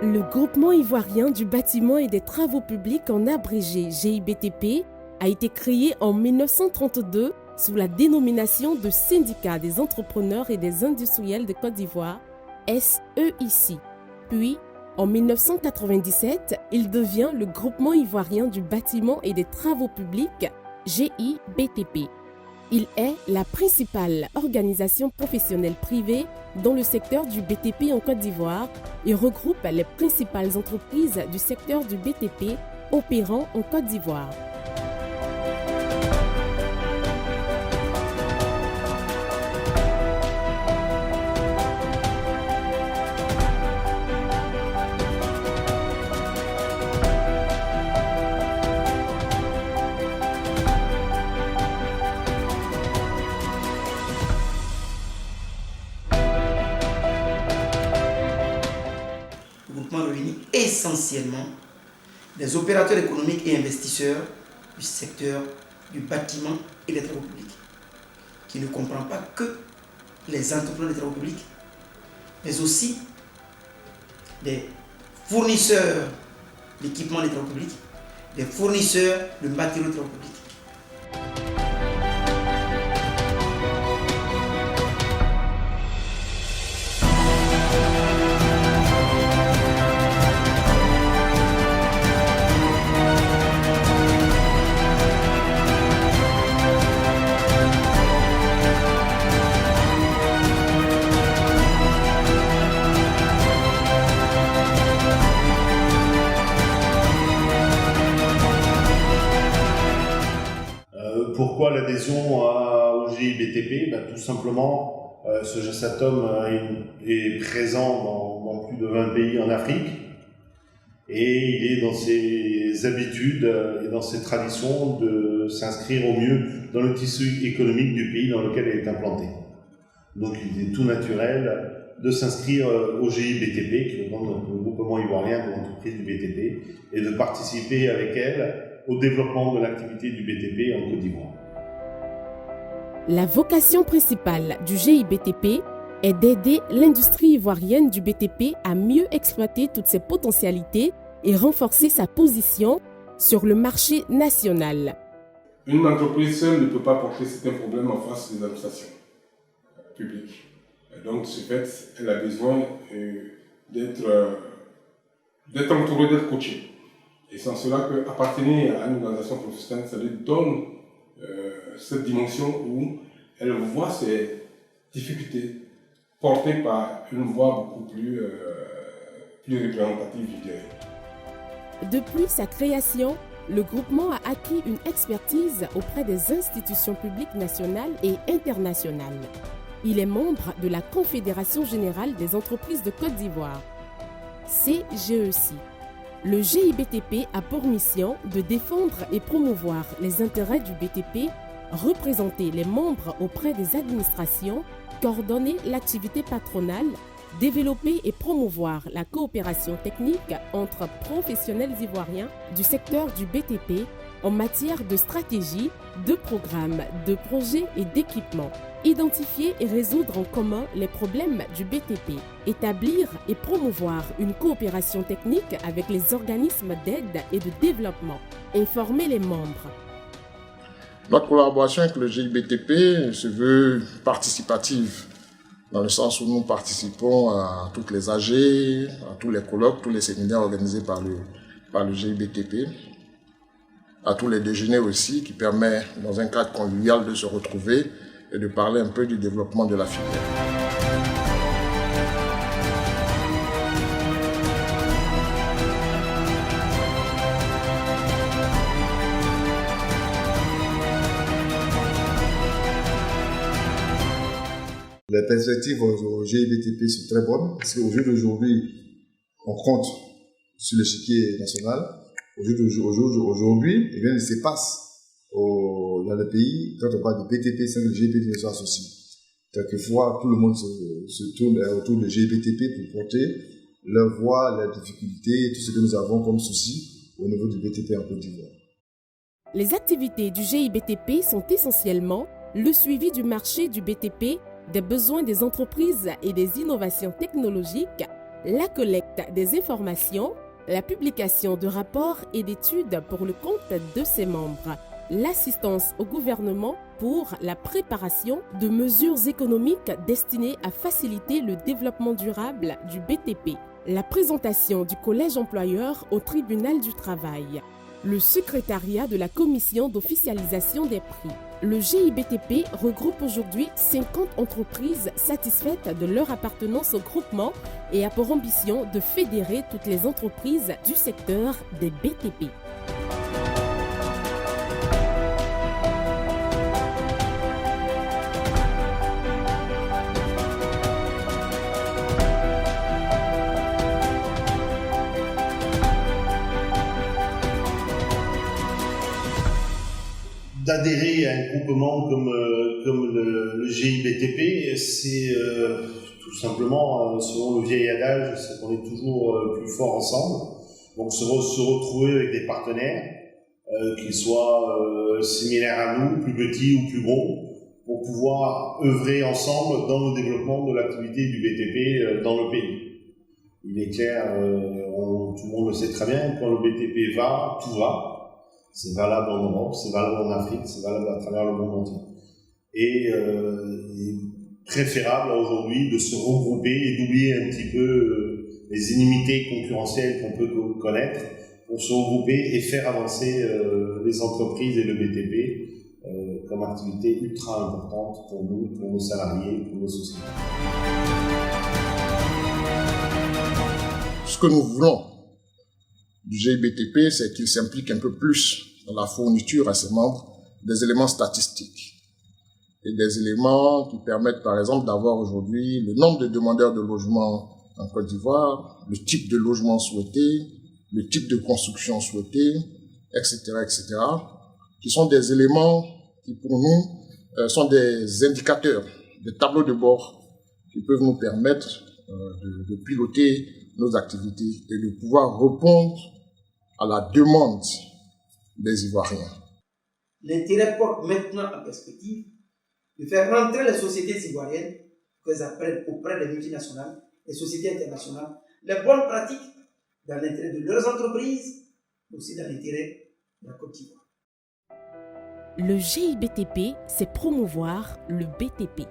Le groupement ivoirien du bâtiment et des travaux publics, en abrégé GIBTP, a été créé en 1932 sous la dénomination de Syndicat des entrepreneurs et des industriels de Côte d'Ivoire, SEIC. Puis, en 1997, il devient le groupement ivoirien du bâtiment et des travaux publics, GIBTP. Il est la principale organisation professionnelle privée dans le secteur du BTP en Côte d'Ivoire et regroupe les principales entreprises du secteur du BTP opérant en Côte d'Ivoire. Le groupement réunit essentiellement des opérateurs économiques et investisseurs du secteur du bâtiment et des travaux publics, qui ne comprend pas que les entrepreneurs des travaux publics, mais aussi des fournisseurs d'équipements des travaux publics, des fournisseurs de matériaux de travaux publics. Pourquoi l'adhésion au GIBTP? Tout simplement, ce GESATOM est présent dans plus de 20 pays en Afrique et il est dans ses habitudes et dans ses traditions de s'inscrire au mieux dans le tissu économique du pays dans lequel il est implanté. Donc il est tout naturel de s'inscrire au GIBTP, qui est le groupement ivoirien de l'entreprise du BTP, et de participer avec elle au développement de l'activité du BTP en Côte d'Ivoire. La vocation principale du GIBTP est d'aider l'industrie ivoirienne du BTP à mieux exploiter toutes ses potentialités et renforcer sa position sur le marché national. Une entreprise seule ne peut pas porter certains problèmes en face des administrations publiques. Donc, de ce fait, elle a besoin d'être entourée, d'être coachée. Et c'est en cela qu'appartenir à une organisation professionnelle, ça lui donne cette dimension où elle voit ses difficultés portées par une voix beaucoup plus représentative, je dirais. Depuis sa création, le groupement a acquis une expertise auprès des institutions publiques nationales et internationales. Il est membre de la Confédération générale des entreprises de Côte d'Ivoire, CGEC. Le GIBTP a pour mission de défendre et promouvoir les intérêts du BTP, représenter les membres auprès des administrations, coordonner l'activité patronale, développer et promouvoir la coopération technique entre professionnels ivoiriens du secteur du BTP en matière de stratégie, de programmes, de projets et d'équipements. Identifier et résoudre en commun les problèmes du BTP. Établir et promouvoir une coopération technique avec les organismes d'aide et de développement. Informer les membres. Notre collaboration avec le GIBTP se veut participative, dans le sens où nous participons à toutes les AG, à tous les colloques, tous les séminaires organisés par le GIBTP, à tous les déjeuners aussi, qui permet, dans un cadre convivial, de se retrouver et de parler un peu du développement de la filière. Les perspectives au GIBTP sont très bonnes parce qu'au jour d'aujourd'hui, on compte sur l'échiquier national. Aujourd'hui, il se passe dans le pays, quand on parle de BTP, c'est que le GIBTP sont associés. Quelquefois, tout le monde se tourne autour du GIBTP pour porter leur voix, leurs difficultés, tout ce que nous avons comme souci au niveau du BTP en Côte d'Ivoire. Les activités du GIBTP sont essentiellement le suivi du marché du BTP, des besoins des entreprises et des innovations technologiques, la collecte des informations, la publication de rapports et d'études pour le compte de ses membres, l'assistance au gouvernement pour la préparation de mesures économiques destinées à faciliter le développement durable du BTP, la présentation du collège employeur au tribunal du travail, le secrétariat de la commission d'officialisation des prix. Le GIBTP regroupe aujourd'hui 50 entreprises satisfaites de leur appartenance au groupement et a pour ambition de fédérer toutes les entreprises du secteur des BTP. D'adhérer à un groupement comme le GIBTP, c'est tout simplement, selon le vieil adage, c'est qu'on est toujours plus fort ensemble. Donc se retrouver avec des partenaires, qu'ils soient similaires à nous, plus petits ou plus gros, pour pouvoir œuvrer ensemble dans le développement de l'activité du BTP dans le pays. Il est clair, tout le monde le sait très bien, quand le BTP va, tout va. C'est valable en Europe, c'est valable en Afrique, c'est valable à travers le monde entier. Et il est préférable aujourd'hui de se regrouper et d'oublier un petit peu les inimités concurrentielles qu'on peut connaître pour se regrouper et faire avancer les entreprises et le BTP comme activité ultra importante pour nous, pour nos salariés, pour nos sociétés. Ce que nous voulons du GIBTP, c'est qu'il s'implique un peu plus dans la fourniture à ses membres des éléments statistiques et des éléments qui permettent par exemple d'avoir aujourd'hui le nombre de demandeurs de logement en Côte d'Ivoire, le type de logement souhaité, le type de construction souhaité, etc., etc., qui sont des éléments qui pour nous sont des indicateurs, des tableaux de bord qui peuvent nous permettre de piloter nos activités et de pouvoir répondre à la demande des Ivoiriens. L'intérêt porte maintenant en perspective de faire rentrer les sociétés ivoiriennes, qu'elles apprennent auprès des multinationales, les sociétés internationales, les bonnes pratiques dans l'intérêt de leurs entreprises, mais aussi dans l'intérêt de la Côte d'Ivoire. Le GIBTP, c'est promouvoir le BTP.